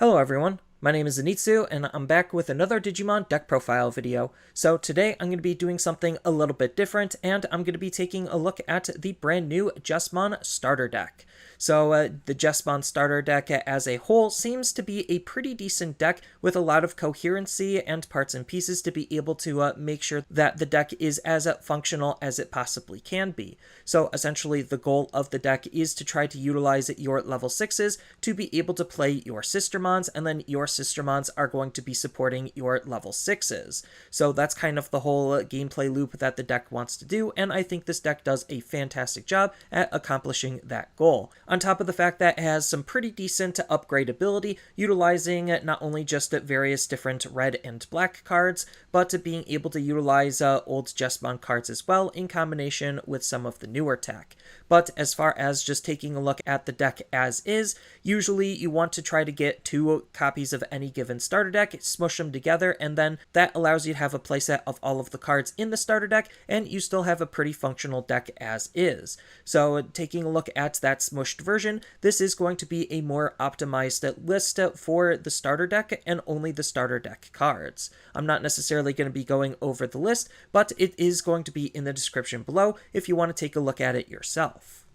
Hello everyone, my name is Zenitsu, and I'm back with another Digimon deck profile video. So today I'm going to be doing something a little bit different, and I'm going to be taking a look at the brand new Jesmon starter deck. So the Jesmon starter deck as a whole seems to be a pretty decent deck with a lot of coherency and parts and pieces to be able to make sure that the deck is as functional as it possibly can be. So essentially the goal of the deck is to try to utilize your level 6s to be able to play your sistermons, and then your sistermons are going to be supporting your level 6s. So that's kind of the whole gameplay loop that the deck wants to do, and I think this deck does a fantastic job at accomplishing that goal. On top of the fact that it has some pretty decent upgradability, utilizing not only just various different red and black cards, but being able to utilize old Jesmon cards as well in combination with some of the newer tech. But as far as just taking a look at the deck as is, usually you want to try to get 2 copies of any given starter deck, smush them together, and then that allows you to have a playset of all of the cards in the starter deck, and you still have a pretty functional deck as is. So taking a look at that smushed version, this is going to be a more optimized list for the starter deck and only the starter deck cards. I'm not necessarily going to be going over the list, but it is going to be in the description below if you want to take a look at it yourself.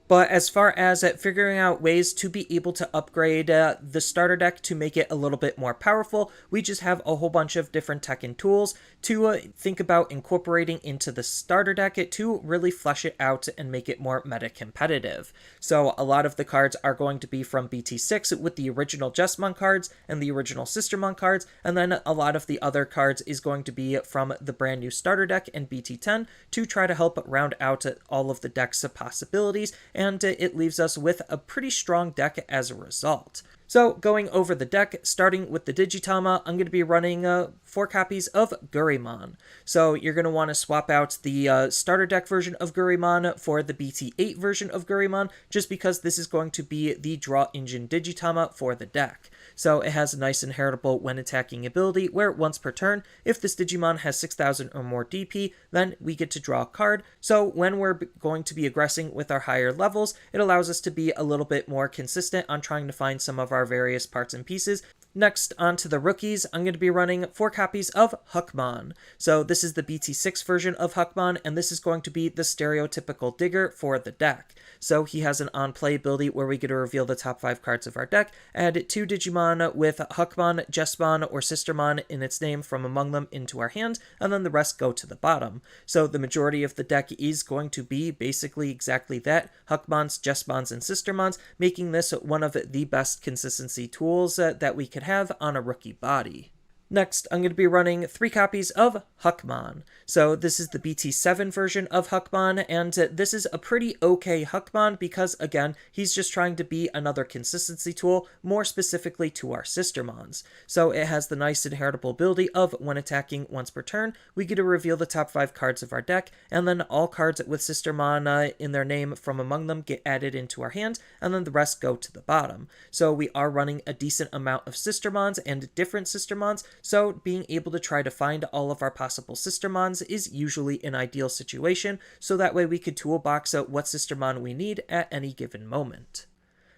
But as far as figuring out ways to be able to upgrade the starter deck to make it a little bit more powerful, we just have a whole bunch of different tech and tools to think about incorporating into the starter deck to really flesh it out and make it more meta competitive. So a lot of the cards are going to be from BT6 with the original Jesmon cards and the original sistermon cards, and then a lot of the other cards is going to be from the brand new starter deck and BT10 to try to help round out all of the deck's possibilities, and it leaves us with a pretty strong deck as a result. So going over the deck, starting with the Digitama, I'm going to be running 4 copies of Gurimon. So you're going to want to swap out the starter deck version of Gurimon for the BT8 version of Gurimon, just because this is going to be the draw engine Digitama for the deck. So it has a nice inheritable when attacking ability, where once per turn, if this Digimon has 6,000 or more DP, then we get to draw a card. So when we're going to be aggressing with our higher levels, it allows us to be a little bit more consistent on trying to find some of our various parts and pieces. Next, on to the rookies, I'm going to be running 4 copies of Huckmon. So this is the BT6 version of Huckmon, and this is going to be the stereotypical digger for the deck. So he has an on-play ability where we get to reveal the top 5 cards of our deck, add 2 Digimon with Huckmon, Jesmon, or Sistermon in its name from among them into our hand, and then the rest go to the bottom. So the majority of the deck is going to be basically exactly that, Huckmons, Jesmons, and Sistermons, making this one of the best consistency tools that we can have on a rookie body. Next, I'm going to be running 3 copies of Huckmon. So this is the BT7 version of Huckmon, and this is a pretty okay Huckmon because, again, he's just trying to be another consistency tool, more specifically to our sistermons. So it has the nice inheritable ability of when attacking once per turn, we get to reveal the top 5 cards of our deck, and then all cards with sistermon in their name from among them get added into our hand, and then the rest go to the bottom. So we are running a decent amount of sistermons and different sistermons, so being able to try to find all of our possible sistermons is usually an ideal situation, so that way we could toolbox out what sistermon we need at any given moment.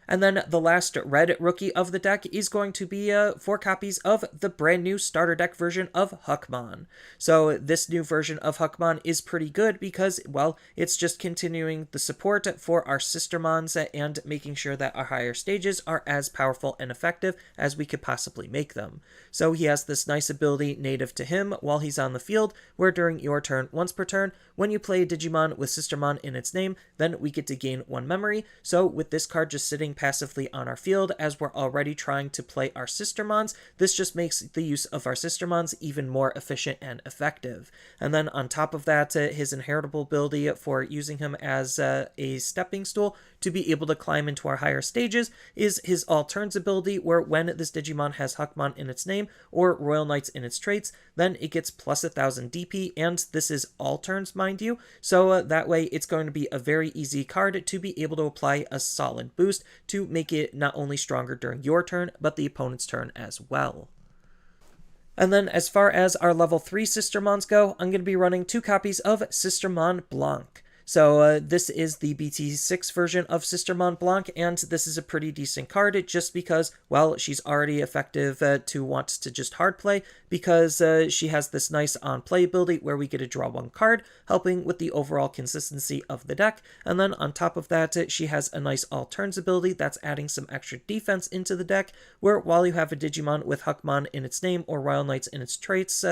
And then the last red rookie of the deck is going to be 4 copies of the brand new starter deck version of Huckmon. So this new version of Huckmon is pretty good because, well, it's just continuing the support for our sistermons and making sure that our higher stages are as powerful and effective as we could possibly make them. So he has this nice ability native to him while he's on the field, where during your turn, once per turn, when you play a Digimon with sistermon in its name, then we get to gain 1 memory. So with this card just sitting passively on our field as we're already trying to play our sistermons, this just makes the use of our sistermons even more efficient and effective. And then on top of that, his inheritable ability for using him as a stepping stool to be able to climb into our higher stages is his all turns ability, where when this Digimon has Huckmon in its name or Royal Knights in its traits, then it gets plus 1,000 DP, and this is all turns, mind you, so that way it's going to be a very easy card to be able to apply a solid boost to make it not only stronger during your turn, but the opponent's turn as well. And then as far as our level 3 sistermons go, I'm going to be running 2 copies of Sistermon Blanc. So this is the BT6 version of Sistermon Blanc, and this is a pretty decent card just because, well, she's already effective to want to just hard play because she has this nice on-play ability where we get to draw one card, helping with the overall consistency of the deck. And then on top of that, she has a nice all turns ability that's adding some extra defense into the deck, where while you have a Digimon with Huckmon in its name or Royal Knights in its traits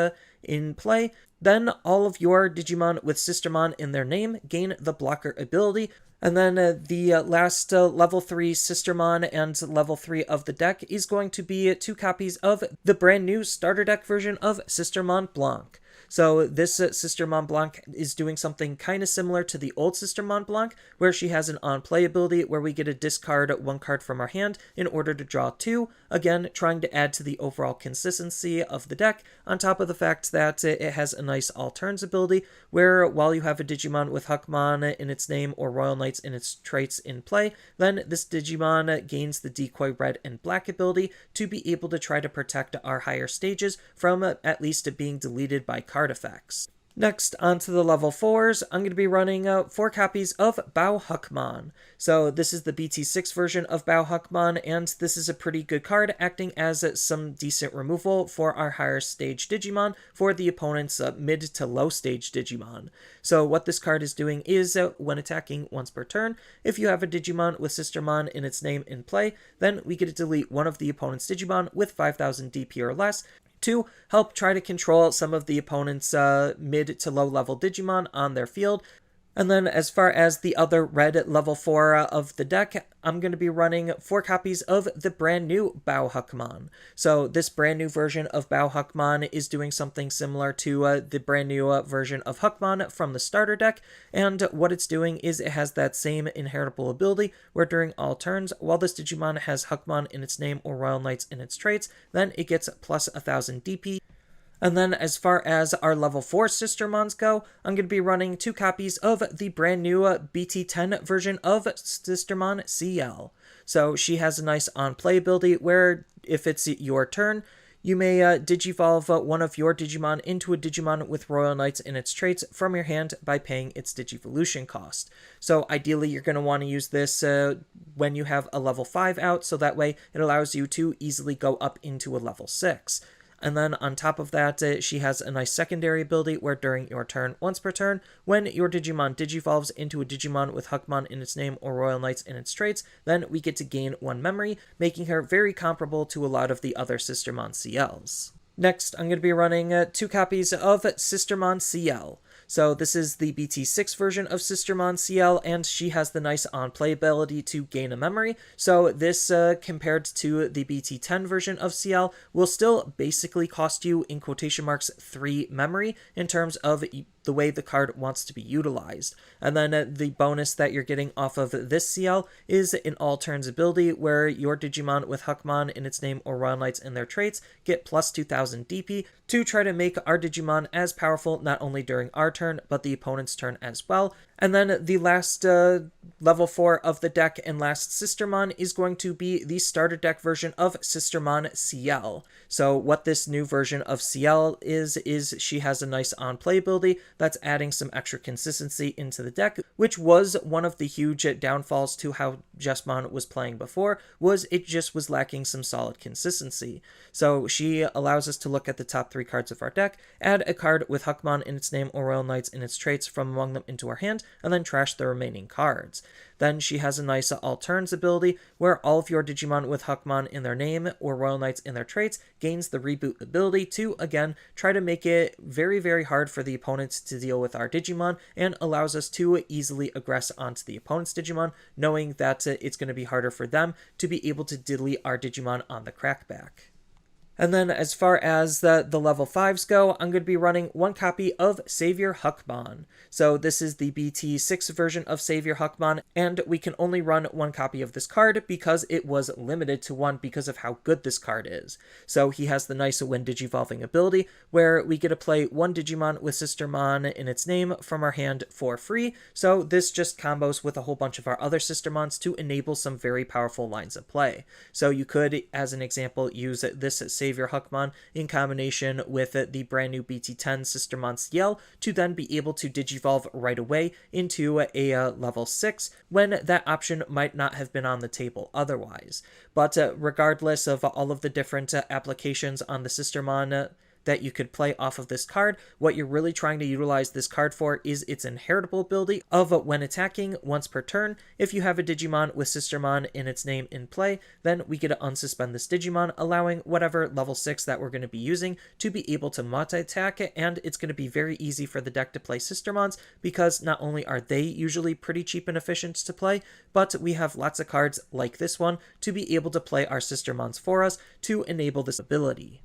in play, then all of your Digimon with Sistermon in their name gain the blocker ability. And then the last level 3 Sistermon and level 3 of the deck is going to be 2 copies of the brand new starter deck version of Sistermon Blanc. So this Sistermon Blanc is doing something kind of similar to the old Sistermon Blanc, where she has an on-play ability where we get to discard 1 card from our hand in order to draw 2, again trying to add to the overall consistency of the deck, on top of the fact that it has a nice all-turns ability, where while you have a Digimon with Huckmon in its name or Royal Knights in its traits in play, then this Digimon gains the Decoy Red and Black ability to be able to try to protect our higher stages from at least being deleted by card effects. Next, onto the level 4s, I'm going to be running 4 copies of BaoHuckmon. So this is the BT6 version of BaoHuckmon, and this is a pretty good card, acting as some decent removal for our higher stage Digimon for the opponent's mid to low stage Digimon. So what this card is doing is, when attacking once per turn, if you have a Digimon with Sistermon in its name in play, then we get to delete one of the opponent's Digimon with 5000 DP or less, to help try to control some of the opponent's mid to low level Digimon on their field. And then as far as the other red level 4 of the deck, I'm going to be running 4 copies of the brand new BaoHuckmon. So this brand new version of BaoHuckmon is doing something similar to the brand new version of Huckmon from the starter deck, and what it's doing is it has that same inheritable ability where during all turns, while this Digimon has Huckmon in its name or Royal Knights in its traits, then it gets plus 1000 DP. And then as far as our level 4 Sistermons go, I'm going to be running 2 copies of the brand new BT10 version of Sistermon CL. So she has a nice on-play ability where if it's your turn, you may Digivolve one of your Digimon into a Digimon with Royal Knights in its traits from your hand by paying its Digivolution cost. So ideally you're going to want to use this when you have a level 5 out, so that way it allows you to easily go up into a level 6. And then on top of that, she has a nice secondary ability where during your turn, once per turn, when your Digimon Digivolves into a Digimon with Huckmon in its name or Royal Knights in its traits, then we get to gain 1 memory, making her very comparable to a lot of the other Sistermon CLs. Next, I'm going to be running 2 copies of Sistermon CL. So this is the BT6 version of Sistermon CL, and she has the nice on-play ability to gain a memory. So this, compared to the BT10 version of CL, will still basically cost you, in quotation marks, 3 memory in terms of the way the card wants to be utilized. And then the bonus that you're getting off of this CL is an all turns ability where your Digimon with Huckmon in its name or Royal Knights in their traits get plus 2000 DP to try to make our Digimon as powerful not only during our turn but the opponent's turn as well. And then the last level 4 of the deck and last Sistermon is going to be the starter deck version of Sistermon CL. So what this new version of CL is she has a nice on-play ability that's adding some extra consistency into the deck, which was one of the huge downfalls to how Jesmon was playing before, was it just was lacking some solid consistency. So she allows us to look at the top 3 cards of our deck, add a card with Huckmon in its name or Royal Knights in its traits from among them into our hand, and then trash the remaining cards. Then she has a nice all turns ability where all of your Digimon with Huckmon in their name or Royal Knights in their traits gains the reboot ability to, again, try to make it very, very hard for the opponents to deal with our Digimon, and allows us to easily aggress onto the opponent's Digimon, knowing that it's going to be harder for them to be able to delete our Digimon on the crackback. And then as far as the level 5s go, I'm going to be running 1 copy of SaviorHuckmon. So this is the BT6 version of SaviorHuckmon, and we can only run 1 copy of this card because it was limited to 1 because of how good this card is. So he has the nice when Digivolving ability, where we get to play 1 Digimon with Sistermon in its name from our hand for free. So this just combos with a whole bunch of our other Sistermons to enable some very powerful lines of play. So you could, as an example, use this SaviorHuckmon in combination with the brand new BT10 sistermon Ciel to then be able to digivolve right away into a level 6 when that option might not have been on the table otherwise. But regardless of all of the different applications on the sistermon that you could play off of this card, what you're really trying to utilize this card for is its inheritable ability of when attacking once per turn. If you have a Digimon with sistermon in its name in play, then we get to unsuspend this Digimon, allowing whatever level 6 that we're going to be using to be able to multi-attack, and it's going to be very easy for the deck to play sistermons because not only are they usually pretty cheap and efficient to play, but we have lots of cards like this one to be able to play our sistermons for us to enable this ability.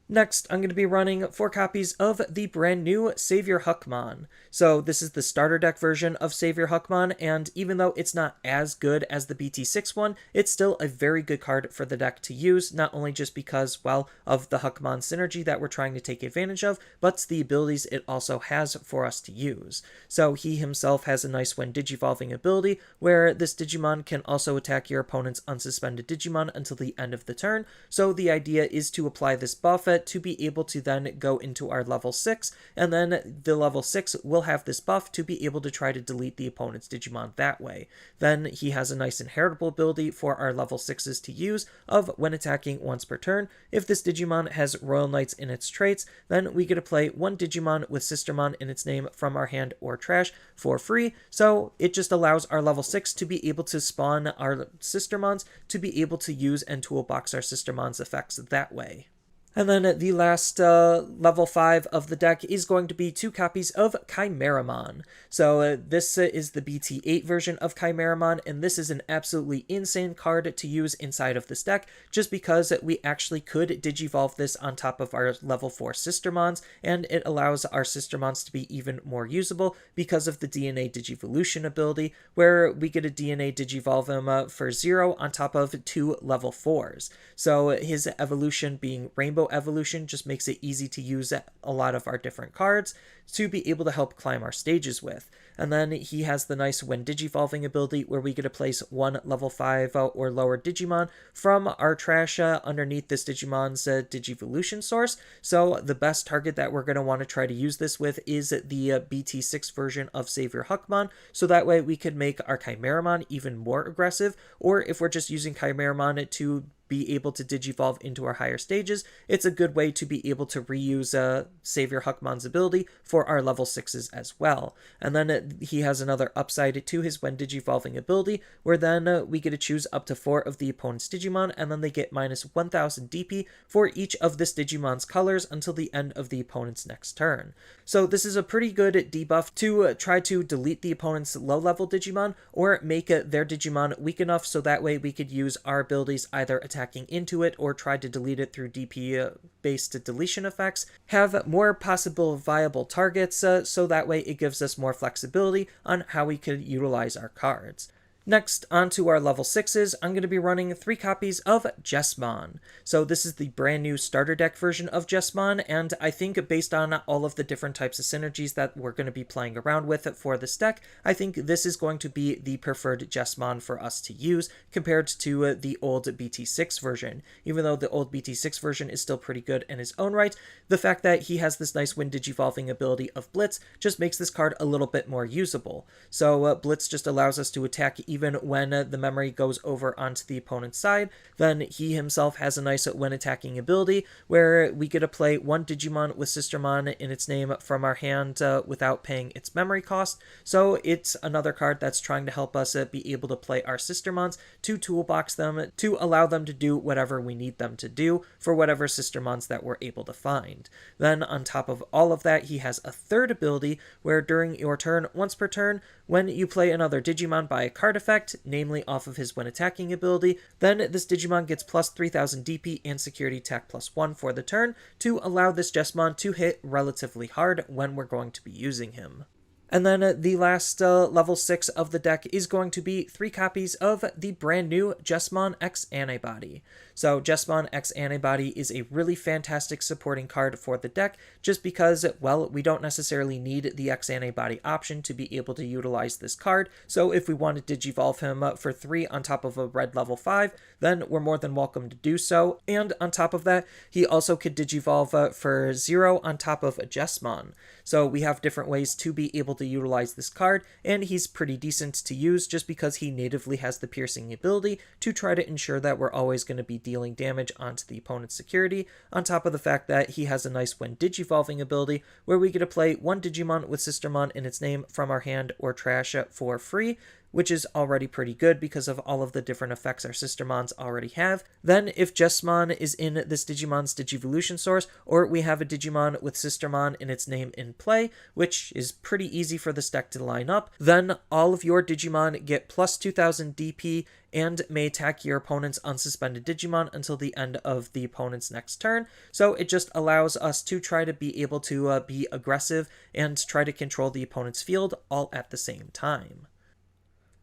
Next, I'm going to be running 4 copies of the brand new SaviorHuckmon. So this is the starter deck version of SaviorHuckmon, and even though it's not as good as the BT6 one, it's still a very good card for the deck to use, not only just because, well, of the Huckmon synergy that we're trying to take advantage of, but the abilities it also has for us to use. So he himself has a nice when digivolving ability, where this Digimon can also attack your opponent's unsuspended Digimon until the end of the turn. So the idea is to apply this buff to be able to then go into our level 6, and then the level 6 will have this buff to be able to try to delete the opponent's Digimon that way. Then he has a nice inheritable ability for our level 6s to use of when attacking once per turn. If this Digimon has Royal Knights in its traits, then we get to play one Digimon with sistermon in its name from our hand or trash for free, so it just allows our level 6 to be able to spawn our sistermons to be able to use and toolbox our sistermon's effects that way. And then the last level 5 of the deck is going to be 2 copies of Meramon. So this is the BT8 version of Meramon, and this is an absolutely insane card to use inside of this deck, just because we actually could digivolve this on top of our level 4 sistermons, and it allows our sistermons to be even more usable because of the DNA Digivolution ability, where we get a DNA Digivolve him for 0 on top of 2 level 4s. So his evolution being Rainbow Evolution just makes it easy to use a lot of our different cards to be able to help climb our stages with. And then he has the nice when digivolving ability, where we get to place one level 5 or lower Digimon from our trash underneath this Digimon's Digivolution source. So the best target that we're going to want to try to use this with is the BT6 version of SaviorHuckmon, so that way we could make our Meramon even more aggressive, or if we're just using Meramon to be able to digivolve into our higher stages, it's a good way to be able to reuse SaviorHuckmon's ability for our level 6s as well. And then he has another upside to his when digivolving ability, where then we get to choose up to 4 of the opponent's Digimon, and then they get minus 1000 DP for each of this Digimon's colors until the end of the opponent's next turn. So this is a pretty good debuff to try to delete the opponent's low-level Digimon, or make their Digimon weak enough so that way we could use our abilities either attacking into it or try to delete it through DP-based deletion effects, have more possible viable targets, so that way it gives us more flexibility on how we could utilize our cards. Next, on to our level 6s, I'm going to be running 3 copies of Jesmon. So this is the brand new starter deck version of Jesmon, and I think based on all of the different types of synergies that we're going to be playing around with for this deck, I think this is going to be the preferred Jesmon for us to use compared to the old BT6 version. Even though the old BT6 version is still pretty good in its own right, the fact that he has this nice when digivolving ability of Blitz just makes this card a little bit more usable. So Blitz just allows us to attack even when the memory goes over onto the opponent's side. Then he himself has a nice when attacking ability, where we get to play one Digimon with sistermon in its name from our hand without paying its memory cost. So it's another card that's trying to help us be able to play our sistermons, to toolbox them, to allow them to do whatever we need them to do for whatever sistermons that we're able to find. Then on top of all of that, he has a third ability, where during your turn, once per turn, when you play another Digimon by a card effect, namely off of his when attacking ability, then this Digimon gets plus 3000 DP and security attack plus 1 for the turn to allow this Jesmon to hit relatively hard when we're going to be using him. And then the last level 6 of the deck is going to be 3 copies of the brand new Jesmon X Antibody. So Jesmon X Antibody is a really fantastic supporting card for the deck, just because, well, we don't necessarily need the X Antibody option to be able to utilize this card. So if we want to Digivolve him for 3 on top of a red level 5, then we're more than welcome to do so. And on top of that, he also could Digivolve for 0 on top of a Jesmon. So we have different ways to be able to utilize this card, and he's pretty decent to use just because he natively has the piercing ability to try to ensure that we're always going to be dealing damage onto the opponent's security, on top of the fact that he has a nice when Digivolving ability where we get to play 1 Digimon with Sistermon in its name from our hand or trash for free, which is already pretty good because of all of the different effects our Sistermons already have. Then, if Jesmon is in this Digimon's Digivolution source, or we have a Digimon with Sistermon in its name in play, which is pretty easy for this deck to line up, then all of your Digimon get plus 2000 DP and may attack your opponent's unsuspended Digimon until the end of the opponent's next turn. So it just allows us to try to be able to be aggressive and try to control the opponent's field all at the same time.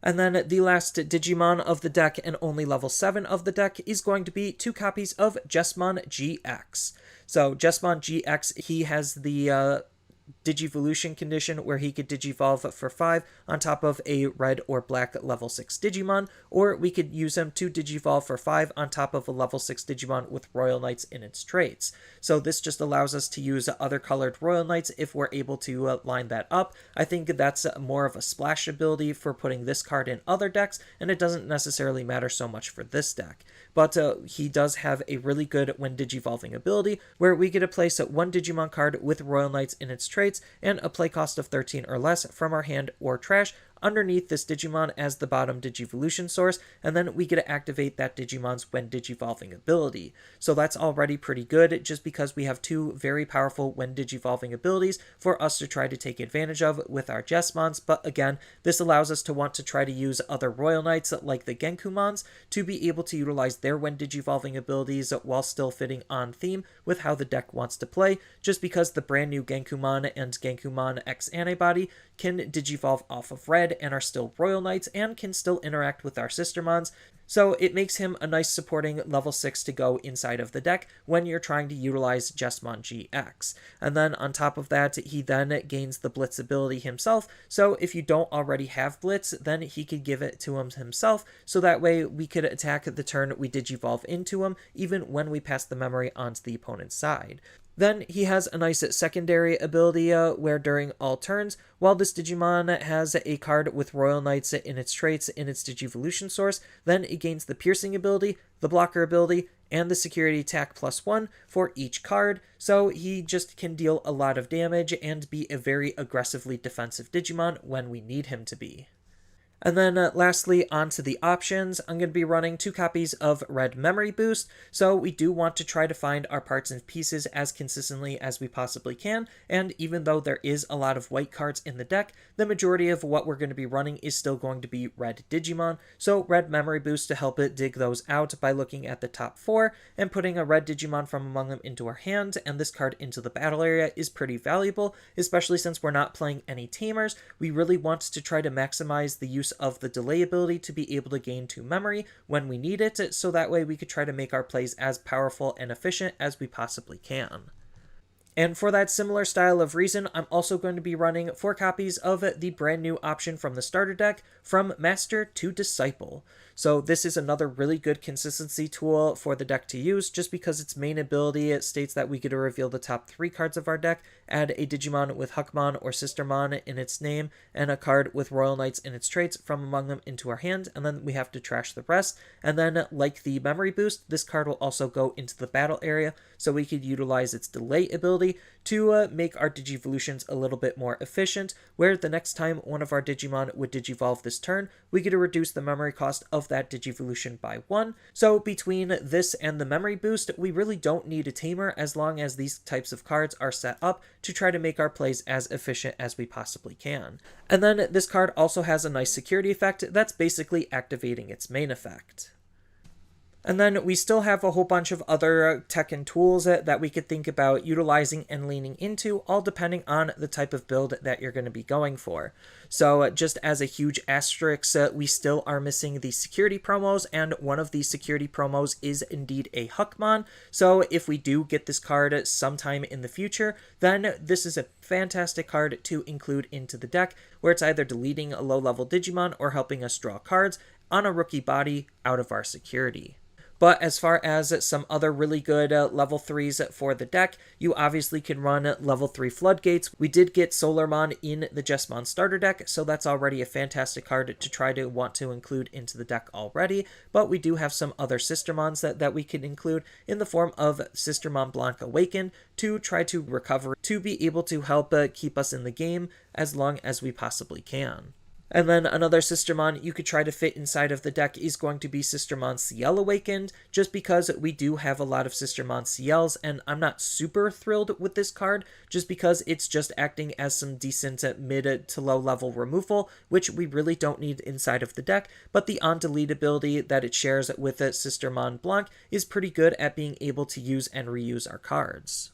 And then the last Digimon of the deck, and only level 7 of the deck, is going to be 2 copies of Jesmon GX. So Jesmon GX, he has the Digivolution condition where he could Digivolve for 5 on top of a red or black level 6 Digimon, or we could use him to Digivolve for 5 on top of a level 6 Digimon with Royal Knights in its traits. So this just allows us to use other colored Royal Knights if we're able to line that up. I think that's more of a splash ability for putting this card in other decks, and it doesn't necessarily matter so much for this deck. But he does have a really good when Digivolving ability where we get to place 1 Digimon card with Royal Knights in its traits and a play cost of 13 or less from our hand or trash underneath this Digimon as the bottom Digivolution source, and then we get to activate that Digimon's when Digivolving ability. So that's already pretty good, just because we have 2 very powerful when Digivolving abilities for us to try to take advantage of with our Jesmons, but again, this allows us to want to try to use other Royal Knights like the Genkumons to be able to utilize their when Digivolving abilities while still fitting on theme with how the deck wants to play, just because the brand new Genkumon and Genkumon X Antibody can Digivolve off of red and are still Royal Knights and can still interact with our Sistermons. So it makes him a nice supporting level 6 to go inside of the deck when you're trying to utilize Jesmon GX. And then on top of that, he then gains the Blitz ability himself, so if you don't already have Blitz, then he could give it to him himself, so that way we could attack the turn we Digivolve into him, even when we pass the memory onto the opponent's side. Then he has a nice secondary ability where during all turns, while this Digimon has a card with Royal Knights in its traits in its Digivolution source, then it gains the piercing ability, the blocker ability, and the security attack +1 for each card, so he just can deal a lot of damage and be a very aggressively defensive Digimon when we need him to be. And then lastly, onto the options, I'm going to be running 2 copies of Red Memory Boost, so we do want to try to find our parts and pieces as consistently as we possibly can, and even though there is a lot of white cards in the deck, the majority of what we're going to be running is still going to be red Digimon, so Red Memory Boost to help it dig those out by looking at the top 4 and putting a red Digimon from among them into our hand, and this card into the battle area is pretty valuable, especially since we're not playing any Tamers. We really want to try to maximize the use of the delay ability to be able to gain 2 memory when we need it, so that way we could try to make our plays as powerful and efficient as we possibly can. And for that similar style of reason, I'm also going to be running 4 copies of the brand new option from the starter deck, From Master to Disciple. So this is another really good consistency tool for the deck to use, just because its main ability, it states that we get to reveal the top 3 cards of our deck, add a Digimon with Huckmon or Sistermon in its name, and a card with Royal Knights in its traits from among them into our hand, and then we have to trash the rest. And then, like the Memory Boost, this card will also go into the battle area, so we could utilize its delay ability to make our Digivolutions a little bit more efficient, where the next time one of our Digimon would Digivolve this turn, we get to reduce the memory cost of that Digivolution by 1. So between this and the Memory Boost, we really don't need a Tamer as long as these types of cards are set up to try to make our plays as efficient as we possibly can. And then this card also has a nice security effect that's basically activating its main effect. And then we still have a whole bunch of other tech and tools that we could think about utilizing and leaning into, all depending on the type of build that you're going to be going for. So just as a huge asterisk, we still are missing the security promos, and one of these security promos is indeed a Huckmon. So if we do get this card sometime in the future, then this is a fantastic card to include into the deck, where it's either deleting a low-level Digimon or helping us draw cards on a rookie body out of our security. But as far as some other really good level 3s for the deck, you obviously can run level 3 Floodgates. We did get Solarmon in the Jesmon starter deck, so that's already a fantastic card to try to want to include into the deck already. But we do have some other Sistermons that we can include in the form of Sistermon Blanc Awakened to try to recover, to be able to help keep us in the game as long as we possibly can. And then another Sistermon you could try to fit inside of the deck is going to be Sistermon CL Awakened, just because we do have a lot of Sistermon CLs, and I'm not super thrilled with this card, just because it's just acting as some decent mid to low level removal, which we really don't need inside of the deck, but the on-delete ability that it shares with Sistermon Blanc is pretty good at being able to use and reuse our cards.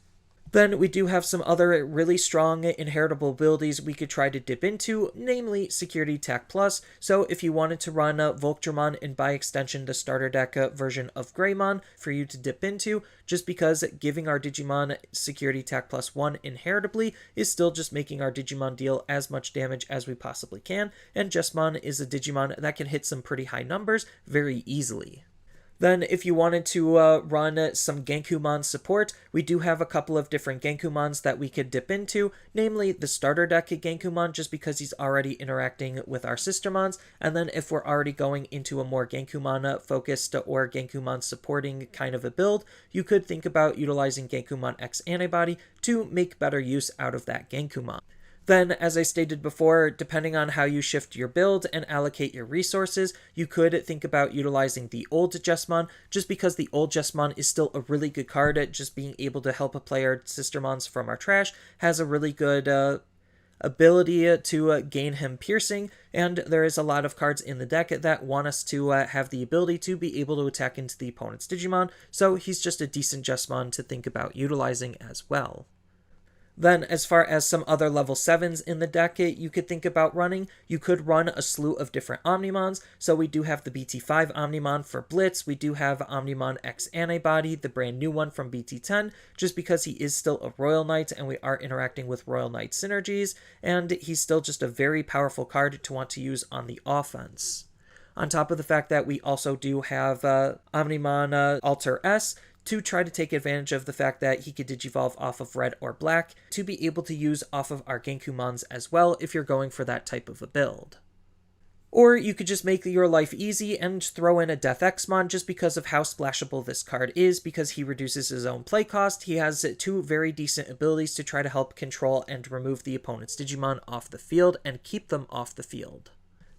Then we do have some other really strong inheritable abilities we could try to dip into, namely Security Tac Plus. So if you wanted to run Volcanomon and by extension the starter deck version of Gurimon for you to dip into, just because giving our Digimon Security Tac Plus 1 inheritably is still just making our Digimon deal as much damage as we possibly can, and Jesmon is a Digimon that can hit some pretty high numbers very easily. Then if you wanted to run some Genkumon support, we do have a couple of different Genkumons that we could dip into, namely the starter deck Genkumon, just because he's already interacting with our Sistermons, and then if we're already going into a more Genkumon focused or Genkumon supporting kind of a build, you could think about utilizing Genkumon X Antibody to make better use out of that Genkumon. Then, as I stated before, depending on how you shift your build and allocate your resources, you could think about utilizing the old Jesmon, just because the old Jesmon is still a really good card at just being able to help play our Sistermons from our trash, has a really good ability to gain him piercing, and there is a lot of cards in the deck that want us to have the ability to be able to attack into the opponent's Digimon, so he's just a decent Jesmon to think about utilizing as well. Then, as far as some other level 7s in the deck you could think about running, you could run a slew of different Omnimons. So we do have the BT5 Omnimon for Blitz, we do have Omnimon X Antibody, the brand new one from BT10, just because he is still a Royal Knight and we are interacting with Royal Knight synergies, and he's still just a very powerful card to want to use on the offense. On top of the fact that we also do have Omnimon Alter S, to try to take advantage of the fact that he could digivolve off of red or black to be able to use off of our Genkumons as well if you're going for that type of a build. Or you could just make your life easy and throw in a Death Xmon just because of how splashable this card is, because he reduces his own play cost. He has two very decent abilities to try to help control and remove the opponent's Digimon off the field and keep them off the field.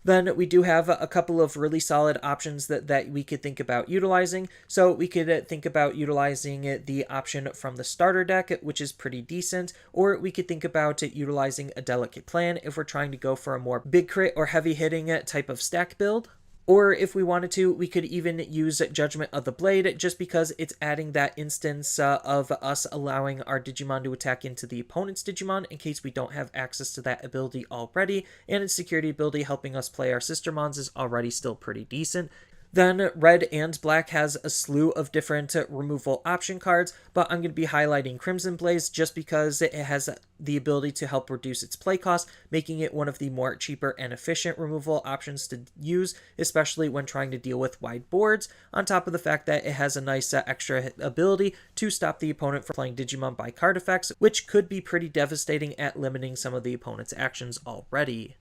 Then we do have a couple of really solid options that we could think about utilizing. So we could think about utilizing the option from the starter deck, which is pretty decent, or we could think about utilizing a Delicate Plan if we're trying to go for a more big crit or heavy hitting type of stack build. Or if we wanted to, we could even use Judgment of the Blade, just because it's adding that instance of us allowing our Digimon to attack into the opponent's Digimon in case we don't have access to that ability already, and its security ability helping us play our Sistermons is already still pretty decent. Then red and black has a slew of different removal option cards, but I'm going to be highlighting Crimson Blaze just because it has the ability to help reduce its play cost, making it one of the more cheaper and efficient removal options to use, especially when trying to deal with wide boards, on top of the fact that it has a nice extra ability to stop the opponent from playing Digimon by card effects, which could be pretty devastating at limiting some of the opponent's actions already.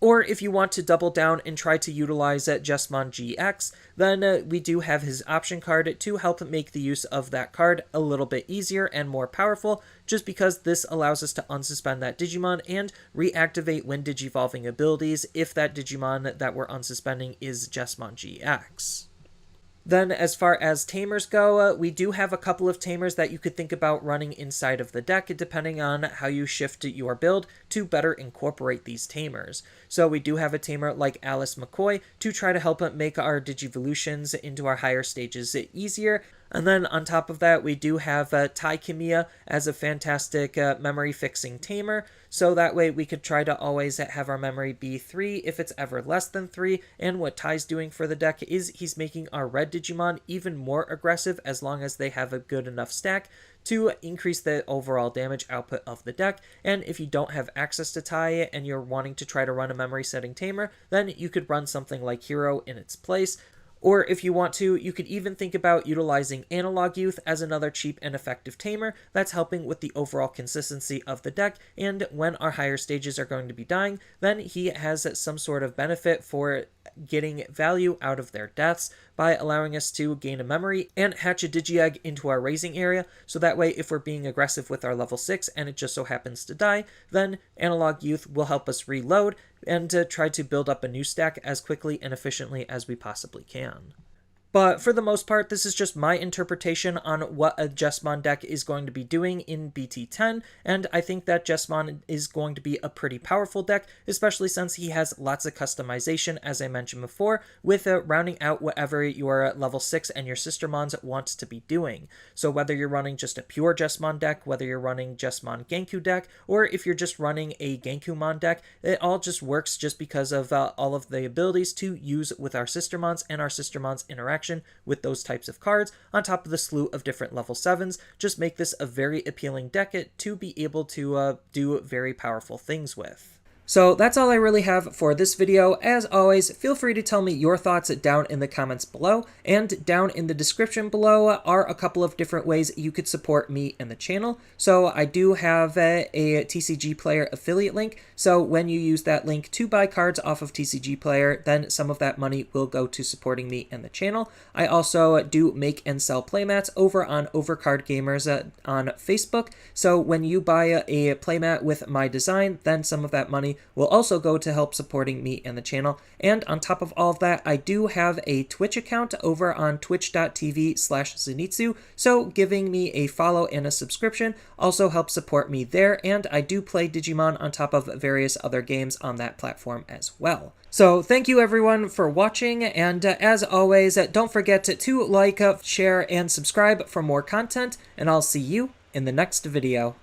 Or if you want to double down and try to utilize Jesmon GX, then we do have his option card to help make the use of that card a little bit easier and more powerful, just because this allows us to unsuspend that Digimon and reactivate when digivolving abilities if that Digimon that we're unsuspending is Jesmon GX. Then as far as tamers go, we do have a couple of tamers that you could think about running inside of the deck depending on how you shift your build to better incorporate these tamers. So we do have a tamer like Alice McCoy to try to help make our Digivolutions into our higher stages easier. And then on top of that, we do have Tai Kamiya as a fantastic memory fixing tamer. So that way we could try to always have our memory be 3 if it's ever less than 3. And what Tai's doing for the deck is he's making our red Digimon even more aggressive as long as they have a good enough stack to increase the overall damage output of the deck. And if you don't have access to Tai and you're wanting to try to run a memory setting tamer, then you could run something like Hero in its place. Or if you want to, you could even think about utilizing Analog Youth as another cheap and effective tamer that's helping with the overall consistency of the deck, and when our higher stages are going to be dying, then he has some sort of benefit for getting value out of their deaths by allowing us to gain a memory and hatch a Digi-Egg into our raising area, so that way if we're being aggressive with our level 6 and it just so happens to die, then Analog Youth will help us reload and try to build up a new stack as quickly and efficiently as we possibly can. But for the most part, this is just my interpretation on what a Jesmon deck is going to be doing in BT10, and I think that Jesmon is going to be a pretty powerful deck, especially since he has lots of customization, as I mentioned before, with rounding out whatever your level 6 and your sistermons want to be doing. So whether you're running just a pure Jesmon deck, whether you're running Jesmon Genku deck, or if you're just running a Genkumon deck, it all just works just because of all of the abilities to use with our sistermons and our sistermons interaction with those types of cards, on top of the slew of different level 7s, just make this a very appealing deck to be able to do very powerful things with. So that's all I really have for this video. As always, feel free to tell me your thoughts down in the comments below, and down in the description below are a couple of different ways you could support me and the channel. So I do have a TCG Player affiliate link, so when you use that link to buy cards off of TCG Player, then some of that money will go to supporting me and the channel. I also do make and sell playmats over on Overcard Gamers on Facebook, so when you buy a playmat with my design, then some of that money will also go to help supporting me and the channel. And on top of all of that, I do have a Twitch account over on twitch.tv/Zenitsu, so giving me a follow and a subscription also helps support me there, and I do play Digimon on top of various other games on that platform as well. So thank you everyone for watching, and as always, don't forget to like, share, and subscribe for more content, and I'll see you in the next video.